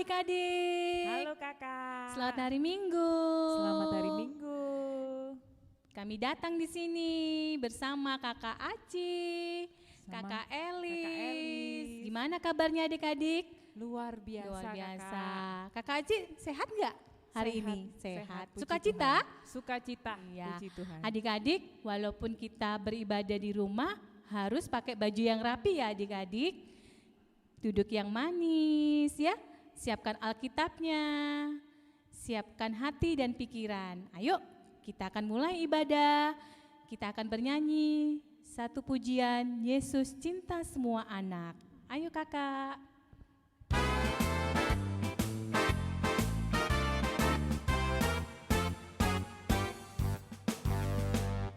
adik-adik. Halo kakak. Selamat hari Minggu. Selamat hari Minggu. Kami datang di sini bersama Kakak Aci, Kakak Elis. Gimana kabarnya adik-adik? Luar biasa. Luar biasa. Kakak Aci sehat nggak hari ini? Sehat. Puji Sukacita? Tuhan. Sukacita. Iya. Puji Tuhan. Adik-adik, walaupun kita beribadah di rumah, harus pakai baju yang rapi ya adik-adik. Duduk yang manis ya. Siapkan Alkitabnya. Siapkan hati dan pikiran. Ayo, kita akan mulai ibadah. Kita akan bernyanyi satu pujian, Yesus cinta semua anak. Ayo kakak.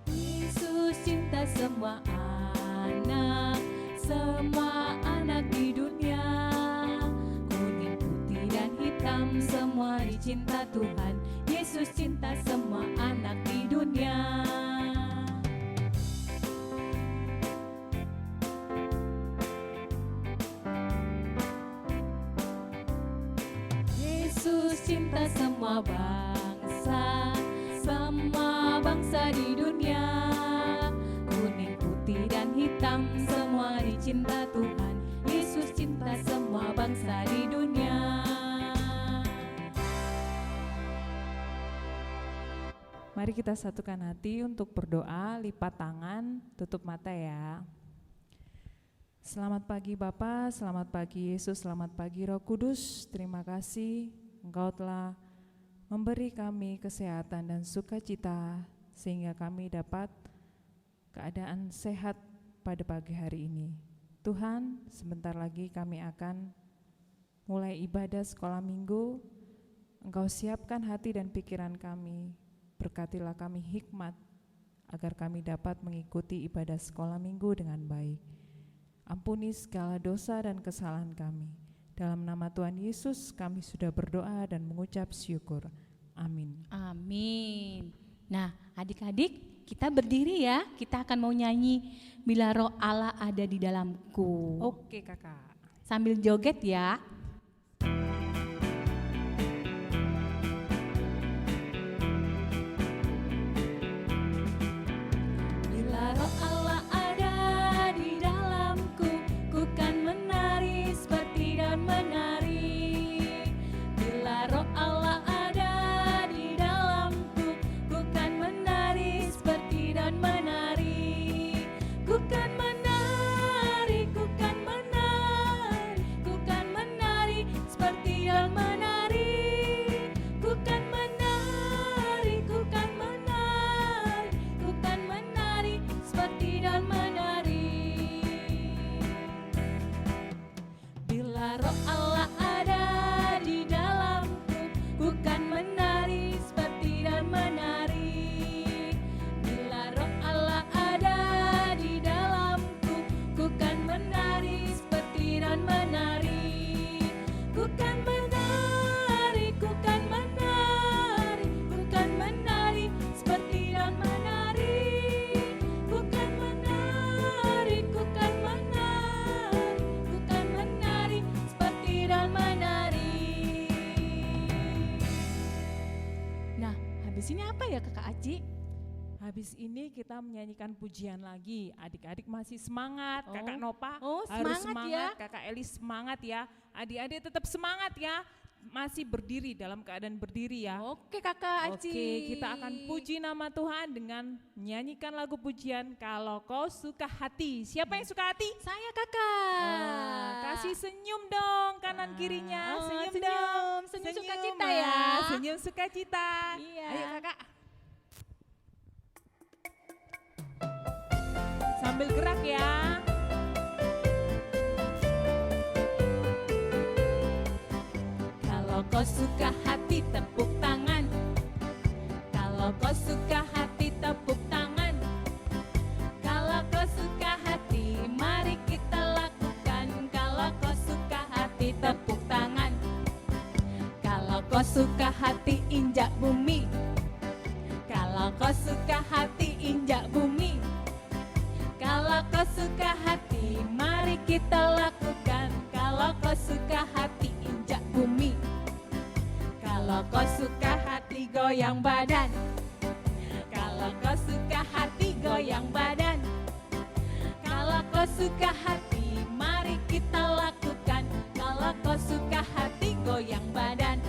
Yesus cinta semua anak di dunia. Kuning, putih dan hitam semua dicinta Tuhan. Yesus cinta semua anak di dunia. Yesus cinta semua bangsa di dunia. Kuning, putih dan hitam semua dicinta Tuhan. Yesus cinta semua bangsa di dunia. Mari kita satukan hati untuk berdoa, lipat tangan, tutup mata ya. Selamat pagi Bapa, selamat pagi Yesus, selamat pagi Roh Kudus. Terima kasih Engkau telah memberi kami kesehatan dan sukacita sehingga kami dapat keadaan sehat pada pagi hari ini. Tuhan, sebentar lagi kami akan mulai ibadah sekolah minggu. Engkau siapkan hati dan pikiran kami. Berkatilah kami hikmat agar kami dapat mengikuti ibadah sekolah minggu dengan baik. Ampuni segala dosa dan kesalahan kami. Dalam nama Tuhan Yesus kami sudah berdoa dan mengucap syukur. Amin. Amin. Nah adik-adik, kita berdiri ya. Kita akan mau nyanyi Bila Roh Allah ada di dalamku. Oke kakak. Sambil joget ya. Bila Roh Allah ada di dalamku, ku kan menari seperti dan menari. Bila Roh Allah ada di dalamku, ku kan menari seperti dan menari. Ku kan menari, ku kan menari, ku kan menari seperti dan menari. Ku kan menari, ku kan menari, ku kan menari seperti dan menari. Bila Roh Allah ada di dalamku, ku kan menari seperti dan menari. Bila Roh Allah ada di dalamku, ku kan menari seperti dan menari. Ku kan menari, ku kan menari, ku kan menari seperti dan menari. Ku kan menari, ku kan menari, ku kan menari seperti dan menari. Nah, habis ini apa ya Kakak Aci? Habis ini kita menyanyikan pujian lagi. Adik-adik masih semangat. Oh. Kakak Nopa Oh, harus semangat semangat. ya. Kakak Elis semangat ya. Adik-adik tetap semangat ya. Masih berdiri, dalam keadaan berdiri ya. Oke Kakak Aci. Oke, kita akan puji nama Tuhan dengan menyanyikan lagu pujian Kalau Kau Suka Hati. Siapa yang suka hati? Saya Kakak. Kasih senyum dong kanan kirinya. Oh, Senyum, senyum. dong. Senyum sukacita ya. Senyum sukacita. Iya. Ayo kakak. Sambil gerak ya. Kalau kau suka hati tepuk tangan. Kalau kau suka hati tepuk tangan. Kalau kau suka hati mari kita lakukan. Kalau kau suka hati tepuk tangan. Kalau kau suka hati injak bumi. Kalau kau suka hati injak bumi. Kalau kau suka hati mari kita lakukan. Kalau kau suka hati injak bumi. goyang badan. Kalau kau suka hati goyang badan. Kalau kau suka hati mari kita lakukan. Kalau kau suka hati goyang badan.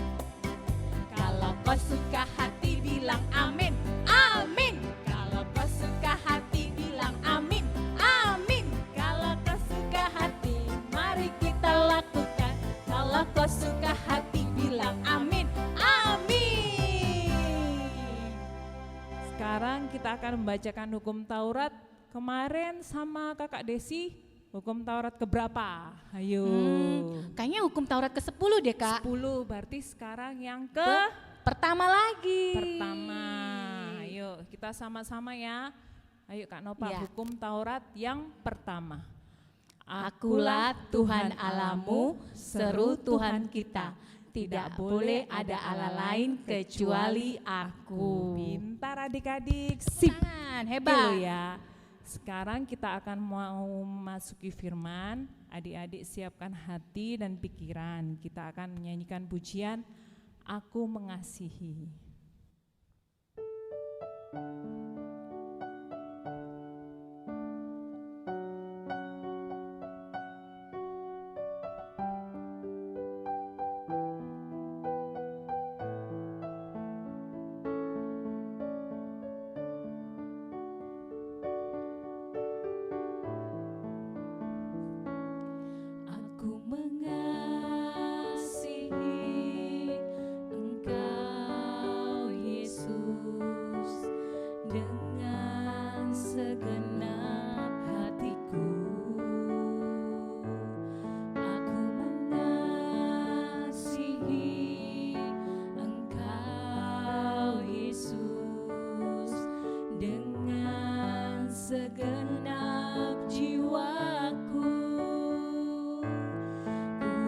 Kalau kau suka hati bilang amin. Amin. Kalau kau suka hati bilang amin. Amin. Kalau kau suka hati mari kita lakukan. Kalau kau suka hati bilang amin. Amin. Sekarang kita akan membacakan hukum Taurat. Kemarin sama Kakak Desi, hukum Taurat keberapa? Ayo. Kayaknya hukum Taurat ke-10 deh, Kak. 10, berarti sekarang yang Pertama lagi. pertama. Ayo kita sama-sama ya. Ayo Kak Nova, Ya. hukum Taurat yang pertama. Akulah Tuhan Allahmu, seru Tuhan kita. Tidak boleh ada Allah lain kecuali aku. Pintar adik-adik, sip. Tangan, Oke hebat. lo ya. Sekarang kita akan mau masuki firman. Adik-adik siapkan hati dan pikiran. Kita akan menyanyikan pujian Aku Mengasihi. Aku mengasihi Engkau Yesus dengan segenap hatiku. Aku mengasihi Engkau Yesus dengan segenap jiwaku.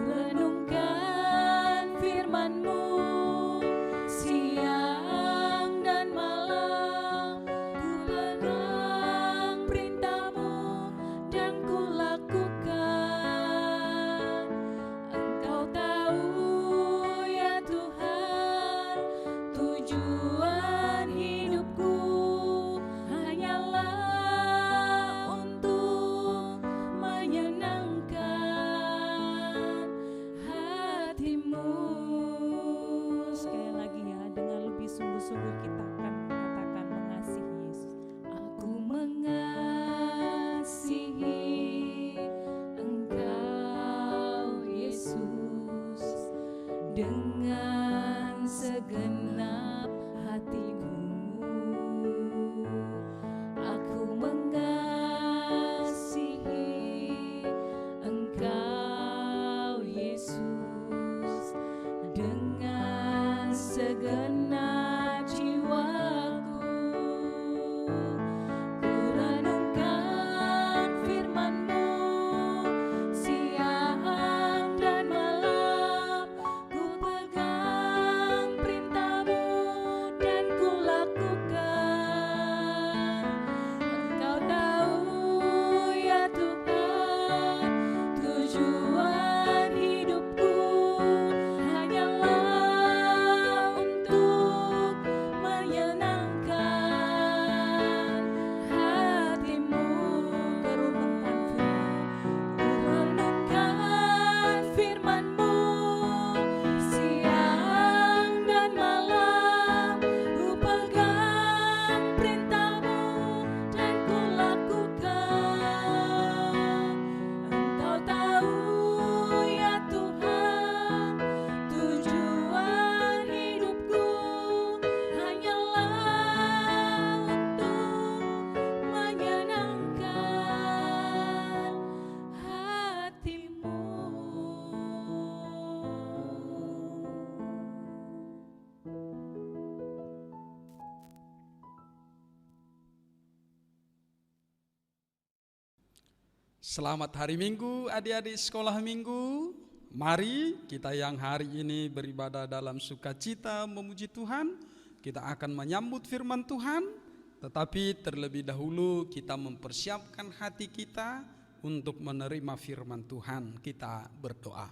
Renungkan firman-Mu siang dan malam. Ku pegang perintah-Mu dan ku lakukan. Engkau tahu ya Tuhan, tujuan hidupku hanyalah untuk menyenangkan hati-Mu. Sekali lagi ya, dengan lebih sungguh-sungguh kita akan katakan mengasihi Yesus. Aku mengasihi Engkau Yesus dengan segenap hati-Mu. Aku mengasihi Engkau Yesus dengan segenap jiwaku. Ku renungkan firman-Mu siang dan malam. Ku pegang perintah-Mu dan ku lakukan. Engkau tahu ya Tuhan, tujuan hidupku hanyalah untuk menyenangkan hati-Mu. Renungkan firman-Mu siang dan malam. Ku pegang perintah-Mu dan ku lakukan. Engkau tahu ya Tuhan, tujuan hidupku hanyalah untuk menyenangkan hati-Mu. Selamat hari Minggu, adik-adik sekolah Minggu. Mari kita yang hari ini beribadah dalam sukacita memuji Tuhan. Kita akan menyambut firman Tuhan, tetapi terlebih dahulu kita mempersiapkan hati kita untuk menerima firman Tuhan. Kita berdoa.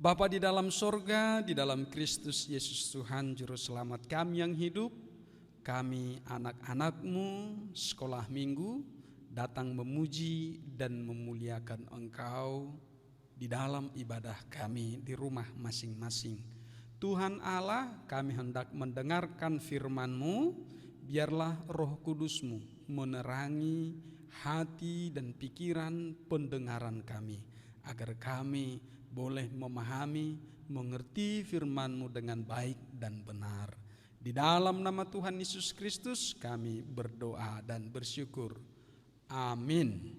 Bapa di dalam sorga, di dalam Kristus Yesus Tuhan Juru Selamat kami yang hidup, kami anak-anak-Mu sekolah minggu datang memuji dan memuliakan Engkau di dalam ibadah kami di rumah masing-masing. Tuhan Allah, kami hendak mendengarkan firman-Mu, biarlah Roh Kudus-Mu menerangi hati dan pikiran pendengaran kami, agar kami boleh memahami, mengerti firman-Mu dengan baik dan benar. Di dalam nama Tuhan Yesus Kristus kami berdoa dan bersyukur. Amin.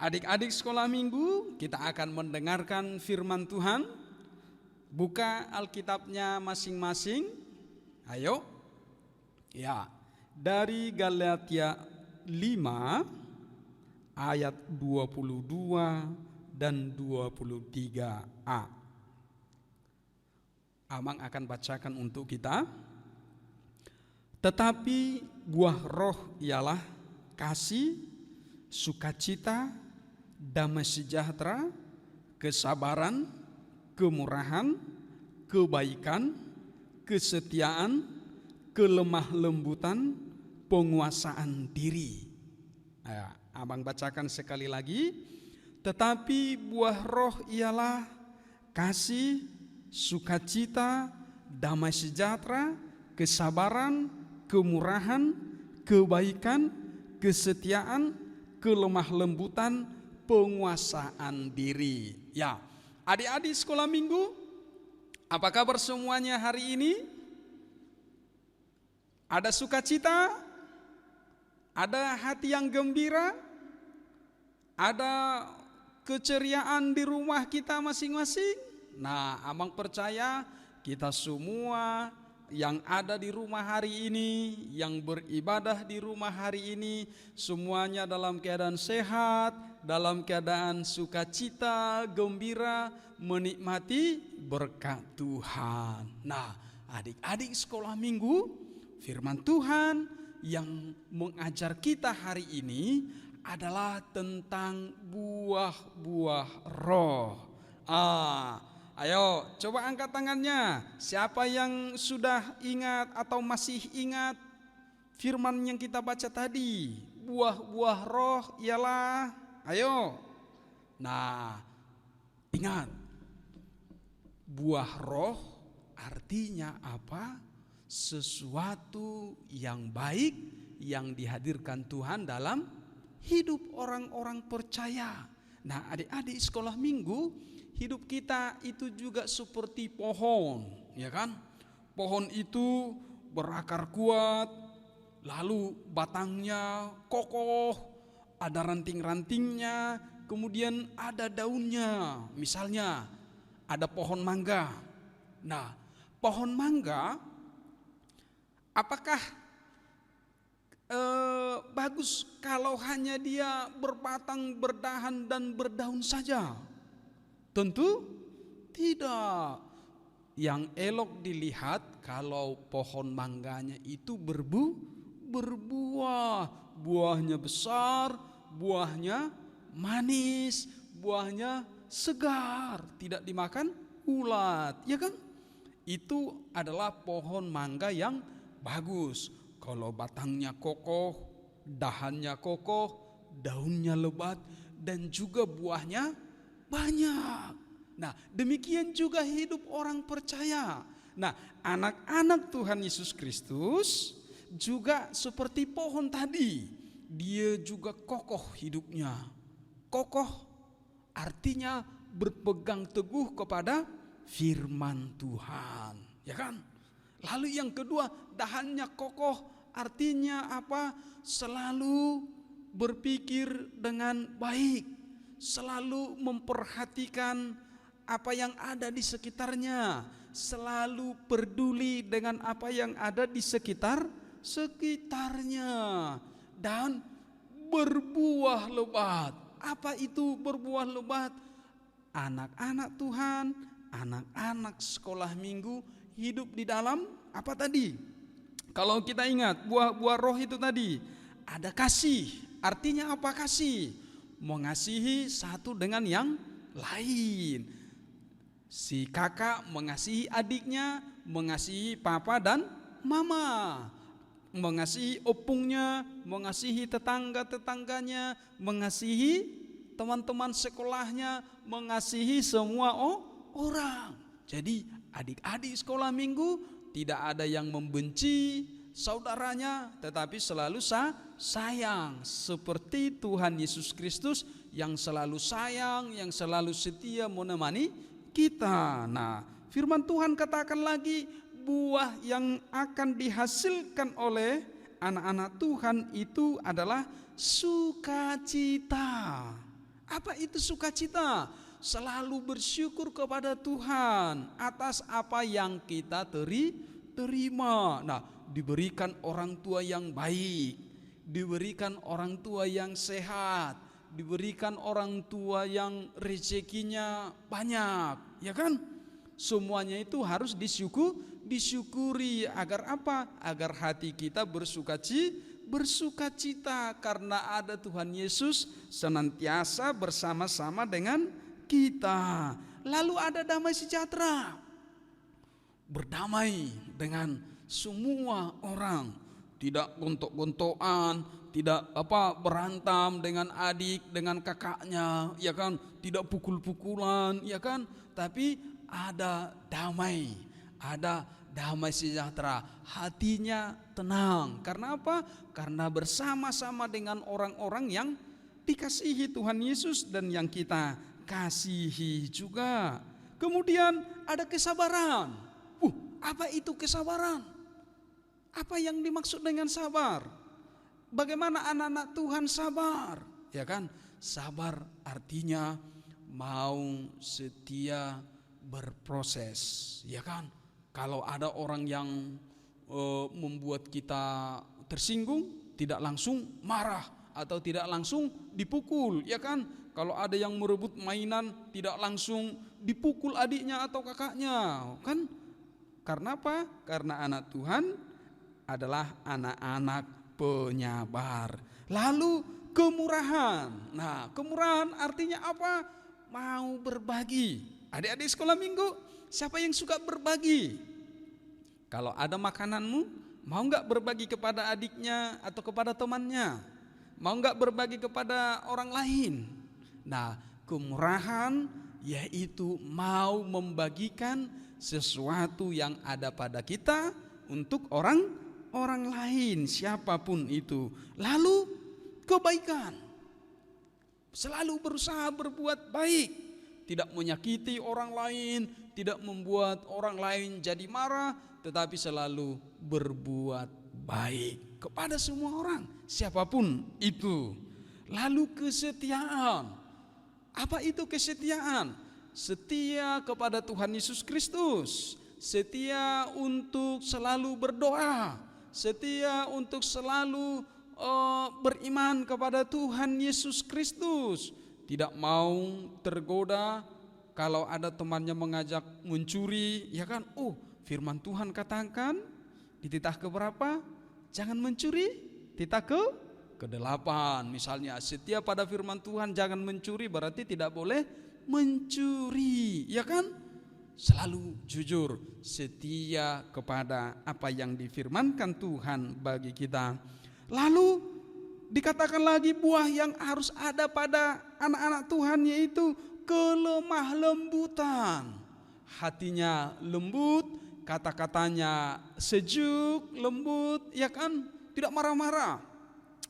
Adik-adik sekolah minggu, kita akan mendengarkan firman Tuhan. Buka Alkitabnya masing-masing. Ayo. Ya, dari Galatia 5 ayat 22 dan 23a. Amang akan bacakan untuk kita. Tetapi buah roh ialah kasih, sukacita, damai sejahtera, kesabaran, kemurahan, kebaikan, kesetiaan, kelemah lembutan, penguasaan diri. Abang bacakan sekali lagi. Tetapi buah roh ialah kasih, sukacita, damai sejahtera, kesabaran, kemurahan, kebaikan, kesetiaan, kelemah lembutan, penguasaan diri. Ya, adik-adik sekolah minggu, apa kabar semuanya hari ini? Ada sukacita? Ada hati yang gembira? Ada keceriaan di rumah kita masing-masing? Nah, Amang percaya kita semua yang ada di rumah hari ini, yang beribadah di rumah hari ini, semuanya dalam keadaan sehat, dalam keadaan sukacita, gembira, menikmati berkat Tuhan. Nah, adik-adik sekolah minggu, firman Tuhan yang mengajar kita hari ini adalah tentang buah-buah roh. Ayo coba angkat tangannya. Siapa yang sudah ingat atau masih ingat firman yang kita baca tadi? Buah-buah roh ialah, ayo. Nah, ingat, buah roh artinya apa? Sesuatu yang baik yang dihadirkan Tuhan dalam hidup orang-orang percaya. Nah, adik-adik sekolah minggu, hidup kita itu juga seperti pohon, ya kan? Pohon itu berakar kuat, lalu batangnya kokoh, ada ranting-rantingnya, kemudian ada daunnya. Misalnya ada pohon mangga. Nah, pohon mangga apakah bagus kalau hanya dia berbatang, berdahan dan berdaun saja? Tentu tidak. Yang elok dilihat kalau pohon mangganya itu berbuah. Buahnya besar, buahnya manis, buahnya segar, tidak dimakan ulat, ya kan? Itu adalah pohon mangga yang bagus. Kalau batangnya kokoh, dahannya kokoh, daunnya lebat, dan juga buahnya banyak. Nah, demikian juga hidup orang percaya. Nah, anak-anak Tuhan Yesus Kristus juga seperti pohon tadi. Dia juga kokoh hidupnya. Kokoh artinya berpegang teguh kepada firman Tuhan, ya kan? Lalu yang kedua, dahannya kokoh artinya apa? Selalu berpikir dengan baik, selalu memperhatikan apa yang ada di sekitarnya, selalu peduli dengan apa yang ada di sekitarnya, dan berbuah lebat. Apa itu berbuah lebat? Anak-anak Tuhan, anak-anak sekolah minggu hidup di dalam apa tadi? Kalau kita ingat buah-buah roh itu tadi, ada kasih. Artinya apa kasih? Mengasihi satu dengan yang lain. Si kakak mengasihi adiknya, mengasihi papa dan mama, mengasihi opungnya, mengasihi tetangga-tetangganya, mengasihi teman-teman sekolahnya, mengasihi semua orang. Jadi adik-adik sekolah minggu tidak ada yang membenci saudaranya, tetapi selalu sayang, seperti Tuhan Yesus Kristus yang selalu sayang, yang selalu setia menemani kita. Nah, firman Tuhan katakan lagi, buah yang akan dihasilkan oleh anak-anak Tuhan itu adalah sukacita. Apa itu sukacita? Selalu bersyukur kepada Tuhan atas apa yang kita terima. Nah, diberikan orang tua yang baik, diberikan orang tua yang sehat, diberikan orang tua yang rezekinya banyak, ya kan? Semuanya itu harus disyukuri agar apa? Agar hati kita bersukacita karena ada Tuhan Yesus senantiasa bersama-sama dengan kita. Lalu ada damai sejahtera, berdamai dengan semua orang, tidak gontok-gontokan, tidak berantem dengan adik, dengan kakaknya, ya kan, tidak pukul-pukulan, ya kan, tapi ada damai sejahtera, hatinya tenang. Karena apa? Karena bersama-sama dengan orang-orang yang dikasihi Tuhan Yesus dan yang kita kasihi juga. Kemudian ada kesabaran. Apa itu kesabaran? Apa yang dimaksud dengan sabar? Bagaimana anak-anak Tuhan sabar? Ya kan? Sabar artinya mau setia berproses, ya kan? Kalau ada orang yang membuat kita tersinggung, tidak langsung marah atau tidak langsung dipukul, ya kan? Kalau ada yang merebut mainan, tidak langsung dipukul adiknya atau kakaknya, kan? Karena apa? Karena anak Tuhan adalah anak-anak penyabar. Lalu kemurahan. Nah, kemurahan artinya apa? Mau berbagi. Adik-adik sekolah minggu, siapa yang suka berbagi? Kalau ada makananmu, mau gak berbagi kepada adiknya atau kepada temannya? Mau gak berbagi kepada orang lain? Nah, kemurahan yaitu mau membagikan sesuatu yang ada pada kita untuk orang lain, siapapun itu. Lalu kebaikan, selalu berusaha berbuat baik, tidak menyakiti orang lain, tidak membuat orang lain jadi marah, tetapi selalu berbuat baik kepada semua orang, siapapun itu. Lalu kesetiaan. Apa itu kesetiaan? Setia kepada Tuhan Yesus Kristus, setia untuk selalu berdoa, setia untuk selalu beriman kepada Tuhan Yesus Kristus, tidak mau tergoda kalau ada temannya mengajak mencuri, ya kan? Firman Tuhan katakan di titah keberapa? Jangan mencuri. Titah ke-8 misalnya, setia pada firman Tuhan jangan mencuri, berarti tidak boleh mencuri, ya kan? Selalu jujur, setia kepada apa yang difirmankan Tuhan bagi kita. Lalu dikatakan lagi buah yang harus ada pada anak-anak Tuhan yaitu kelemah lembutan. Hatinya lembut, kata-katanya sejuk, lembut, ya kan? Tidak marah-marah.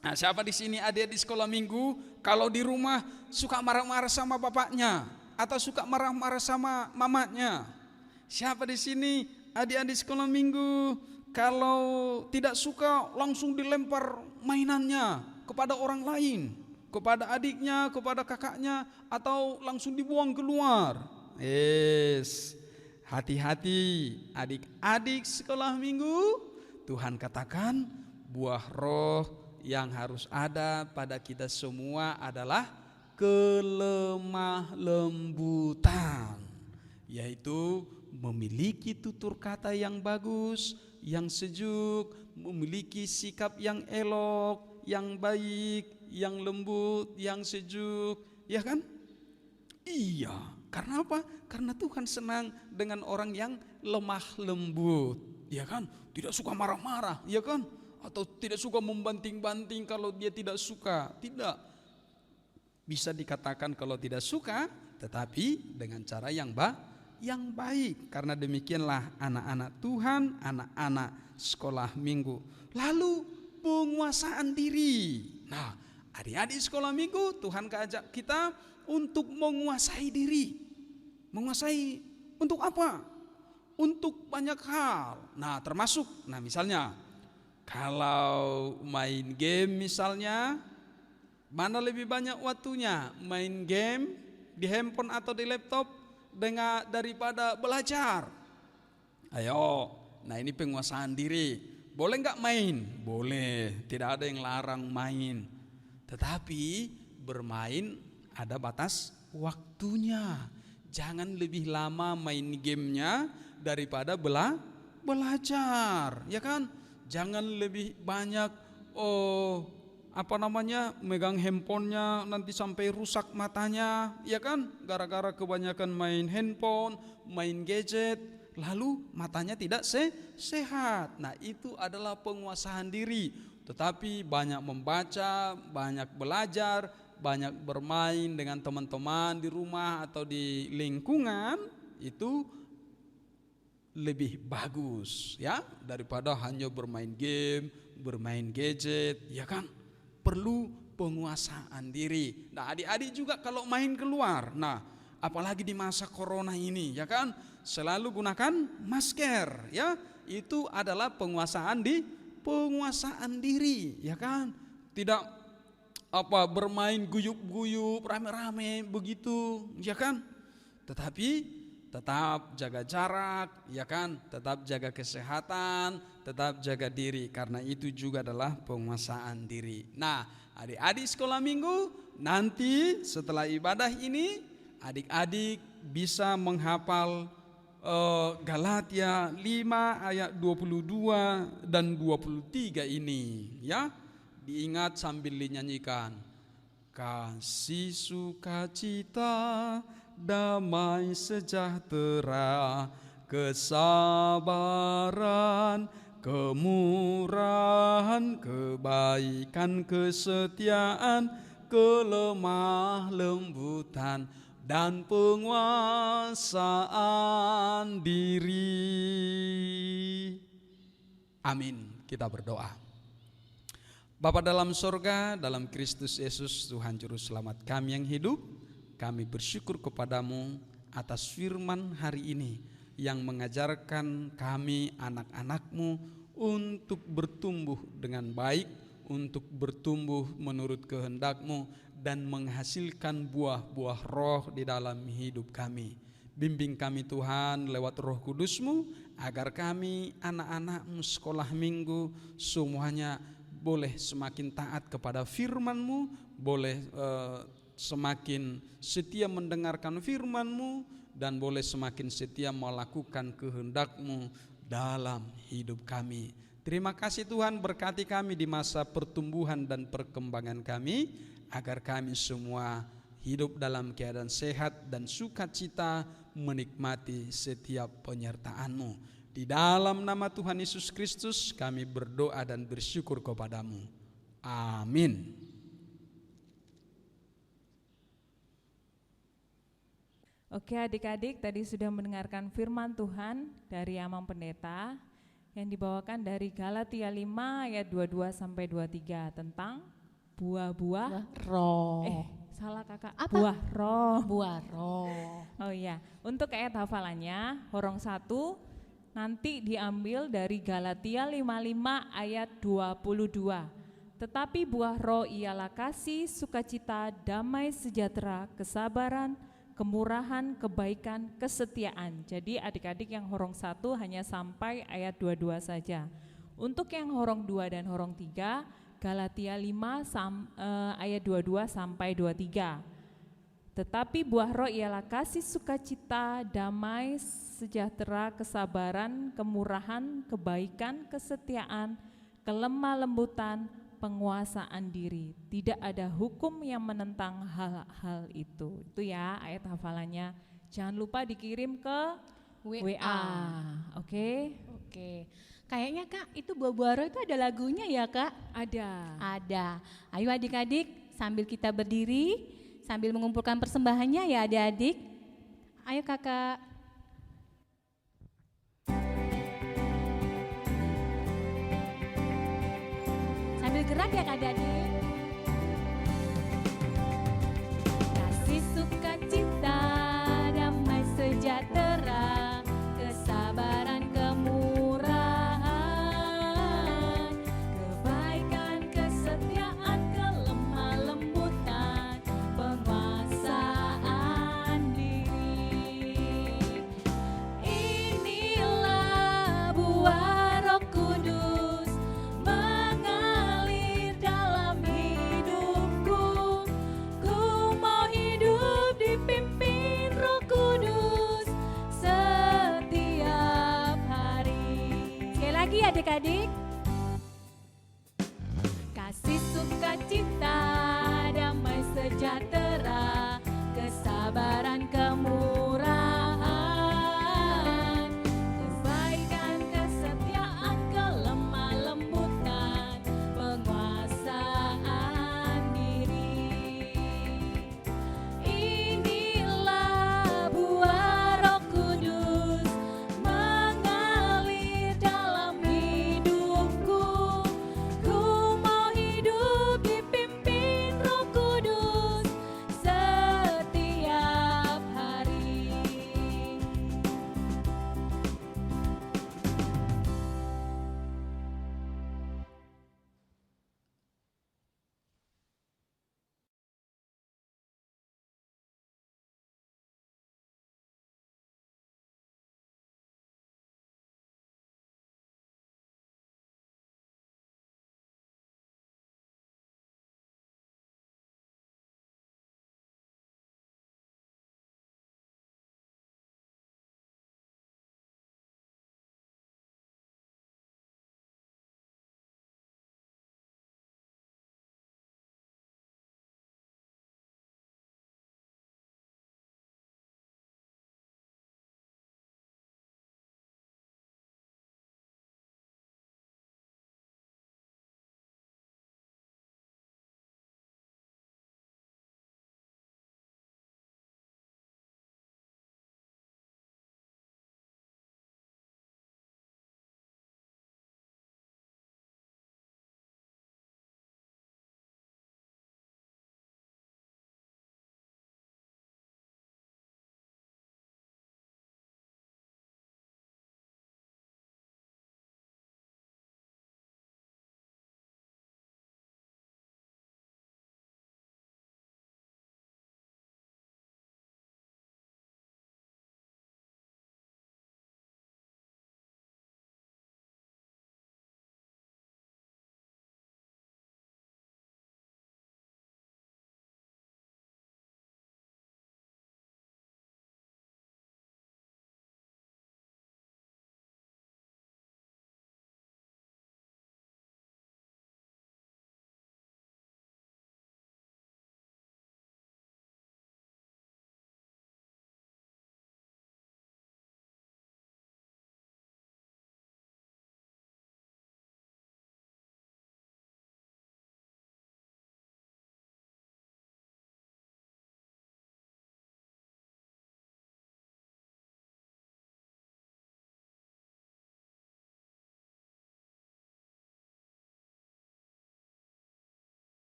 Nah, siapa di sini adik-adik sekolah minggu kalau di rumah suka marah-marah sama bapaknya atau suka marah-marah sama mamanya? Siapa di sini adik-adik sekolah minggu kalau tidak suka langsung dilempar mainannya kepada orang lain, kepada adiknya, kepada kakaknya, atau langsung dibuang keluar? Hati-hati adik-adik sekolah minggu. Tuhan katakan buah roh yang harus ada pada kita semua adalah kelemah lembutan, yaitu memiliki tutur kata yang bagus, yang sejuk, memiliki sikap yang elok, yang baik, yang lembut, yang sejuk, ya kan? Iya. Karena apa? Karena Tuhan senang dengan orang yang lemah lembut, ya kan? Tidak suka marah-marah, ya kan? Atau tidak suka membanting-banting kalau dia tidak suka. Tidak. Bisa dikatakan kalau tidak suka, tetapi dengan cara yang baik. Karena demikianlah anak-anak Tuhan, anak-anak sekolah minggu. Lalu penguasaan diri. Nah, adik-adik sekolah minggu, Tuhan ajak kita untuk menguasai diri. Menguasai untuk apa? Untuk banyak hal. Nah, termasuk, misalnya kalau main game misalnya, mana lebih banyak waktunya? Main game di handphone atau di laptop daripada belajar? Ayo, nah ini penguasaan diri. Boleh nggak main? Boleh, tidak ada yang larang main. Tetapi bermain ada batas waktunya. Jangan lebih lama main gamenya daripada belajar, ya kan? Jangan lebih banyak megang handphonenya nanti sampai rusak matanya, ya kan? Gara-gara kebanyakan main handphone, main gadget, lalu matanya tidak sehat. Nah, itu adalah penguasaan diri. Tetapi banyak membaca, banyak belajar, banyak bermain dengan teman-teman di rumah atau di lingkungan, itu lebih bagus ya daripada hanya bermain game, bermain gadget, ya kan? Perlu penguasaan diri. Nah, adik-adik juga kalau main keluar, apalagi di masa corona ini, ya kan? Selalu gunakan masker, ya. Itu adalah penguasaan diri, ya kan? Tidak bermain guyup-guyup rame-rame begitu, ya kan? Tetapi tetap jaga jarak, ya kan? Tetap jaga kesehatan, tetap jaga diri, karena itu juga adalah penguasaan diri. Nah, adik-adik sekolah minggu, nanti setelah ibadah ini adik-adik bisa menghafal Galatia 5 ayat 22 dan 23 ini, ya. Diingat sambil dinyanyikan. Kasih, sukacita, damai sejahtera, kesabaran, kemurahan, kebaikan, kesetiaan, kelemah lembutan, dan penguasaan diri. Amin. Kita berdoa. Bapa dalam sorga, dalam Kristus Yesus Tuhan Juru Selamat kami yang hidup, kami bersyukur kepadamu atas firman hari ini yang mengajarkan kami anak-anakmu untuk bertumbuh dengan baik, untuk bertumbuh menurut kehendak-Mu dan menghasilkan buah-buah roh di dalam hidup kami. Bimbing kami Tuhan lewat Roh Kudus-Mu agar kami anak-anak-Mu sekolah minggu semuanya boleh semakin taat kepada firman-Mu, boleh semakin setia mendengarkan firman-Mu, dan boleh semakin setia melakukan kehendak-Mu dalam hidup kami. Terima kasih Tuhan, berkati kami di masa pertumbuhan dan perkembangan kami, agar kami semua hidup dalam keadaan sehat dan sukacita menikmati setiap penyertaan-Mu. Di dalam nama Tuhan Yesus Kristus kami berdoa dan bersyukur kepadamu. Amin. Oke adik-adik, tadi sudah mendengarkan firman Tuhan dari Amang Pendeta yang dibawakan dari Galatia 5 ayat 22 sampai 23 tentang buah-buah roh. Salah kakak, apa? Buah roh. Buah roh. Oh iya, untuk ayat hafalannya Horong 1 nanti diambil dari Galatia 55 ayat 22. Tetapi buah roh ialah kasih, sukacita, damai sejahtera, kesabaran, kemurahan, kebaikan, kesetiaan. Jadi adik-adik yang Horong 1 hanya sampai ayat 22 saja. Untuk yang Horong 2 dan Horong 3, Galatia 5 ayat 22 sampai 23. Tetapi buah roh ialah kasih, sukacita, damai, sejahtera, kesabaran, kemurahan, kebaikan, kesetiaan, kelemah lembutan, penguasaan diri. Tidak ada hukum yang menentang hal-hal itu. Itu ya ayat hafalannya. Jangan lupa dikirim ke WA. Oke? Oke. Kayaknya Kak, itu buah-buah roh itu ada lagunya ya Kak? Ada. Ada. Ayo adik-adik, sambil kita berdiri, sambil mengumpulkan persembahannya ya adik-adik. Ayo Kakak. Sambil gerak ya adik-adik. Kasih sukacita, damai sejahtera, kesabaran, kemurahan, kebaikan, kesetiaan, kelemah lembutan, penguasaan diri. Inilah buah Roh Kudus mengalir dalam hidupku. Ku mau hidup dipimpin Roh Kudus setiap hari. Sekali lagi adik-adik. Kasih sukacita, damai sejahtera, kesabaran, kemurahan, kebaikan, kesetiaan, kelemah lembutan, penguasaan diri. Inilah buah Roh Kudus mengalir dalam hidupku.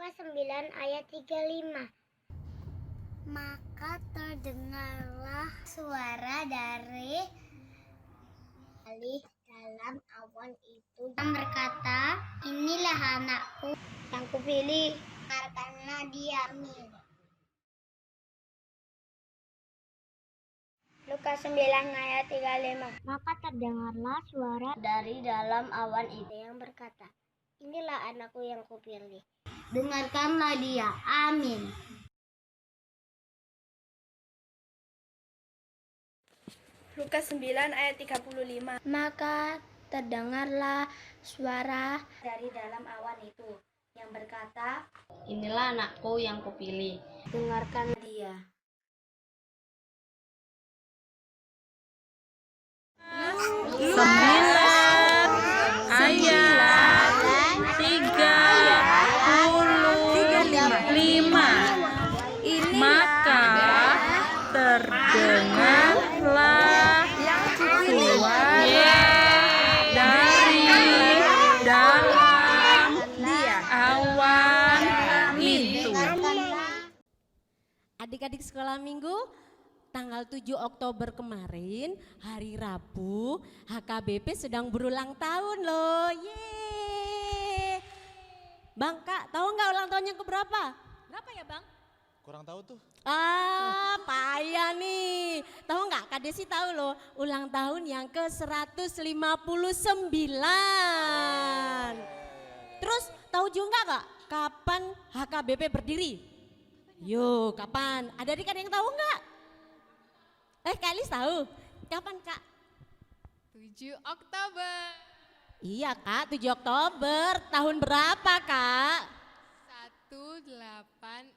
Lukas 9 ayat 35. Maka terdengarlah suara dari dalam awan itu yang berkata, inilah anakku yang kupilih, dengarkanlah dia. Amin. Lukas 9 ayat 35. Maka terdengarlah suara dari dalam awan itu yang berkata, inilah anakku yang kupilih, dengarkanlah dia. Amin. Lukas 9 ayat 35. Maka terdengarlah suara dari dalam awan itu yang berkata, Inilah anakku yang kupilih, dengarkanlah dia. Ayat 35. Maka terdengarlah suara dari dalam awan itu. Adik-adik sekolah minggu, tanggal 7 Oktober kemarin, hari Rabu, HKBP sedang berulang tahun loh. Yeay. Bang, Kak, tahu nggak ulang tahunnya keberapa? Berapa ya Bang? Kurang tahu tuh. Payah nih. Tahu nggak? Kak Desi tahu loh, ulang tahun yang ke-159. Terus tahu juga nggak kapan HKBP berdiri? Yuk, kapan? Adik-adik ada yang tahu nggak? Kak Elis tahu. Kapan, Kak? 7 Oktober. Iya, Kak, 7 Oktober. Tahun berapa, Kak? 1861.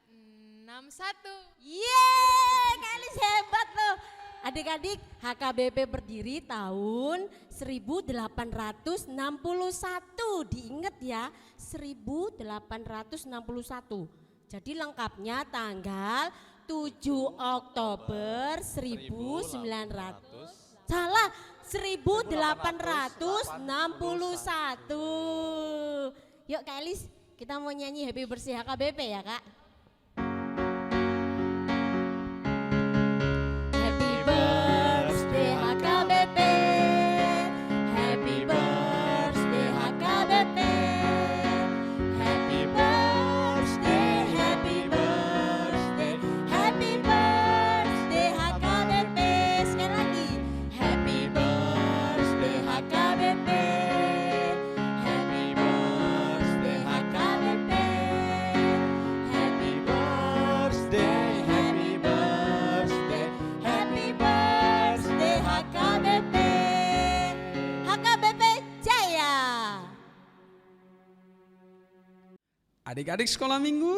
Yeay, Kak Elis hebat loh. Adik-adik, HKBP berdiri tahun 1861. Diingat ya, 1861. Jadi lengkapnya tanggal 7 Oktober 1900. Salah, 1861. Yuk Kak Elis, kita mau nyanyi Happy Birthday HKBP ya Kak? Happy Birthday HKBP, Happy Birthday HKBP, Happy Birthday, Happy Birthday, Happy Birthday HKBP. Sekali lagi, Happy Birthday HKBP, Happy Birthday HKBP, Happy Birthday, Happy Birthday, Happy Birthday HKBP. HKBP Jaya. Adik-adik sekolah minggu,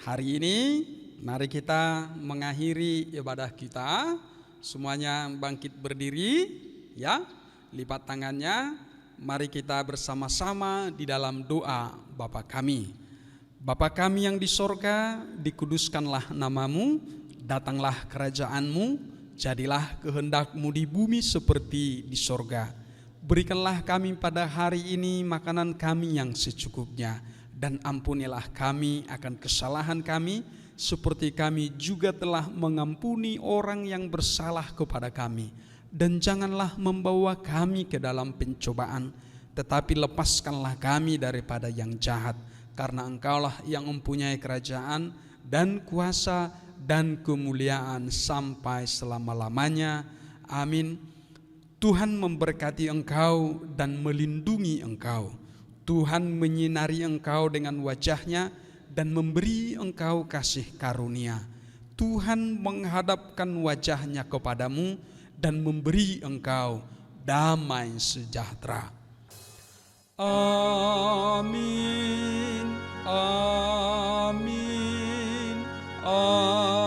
hari ini mari kita mengakhiri ibadah kita. Semuanya bangkit berdiri, ya, lipat tangannya. Mari kita bersama-sama di dalam doa Bapa kami. Bapa kami yang di sorga, dikuduskanlah namamu, datanglah kerajaanmu, jadilah kehendakmu di bumi seperti di sorga. Berikanlah kami pada hari ini makanan kami yang secukupnya, dan ampunilah kami akan kesalahan kami, seperti kami juga telah mengampuni orang yang bersalah kepada kami. Dan janganlah membawa kami ke dalam pencobaan, tetapi lepaskanlah kami daripada yang jahat. Karena Engkaulah yang mempunyai kerajaan dan kuasa dan kemuliaan sampai selama-lamanya. Amin. Tuhan memberkati engkau dan melindungi engkau. Tuhan menyinari engkau dengan wajah-Nya dan memberi engkau kasih karunia. Tuhan menghadapkan wajah-Nya kepadamu dan memberi engkau damai sejahtera. Amin. Amin. Amin.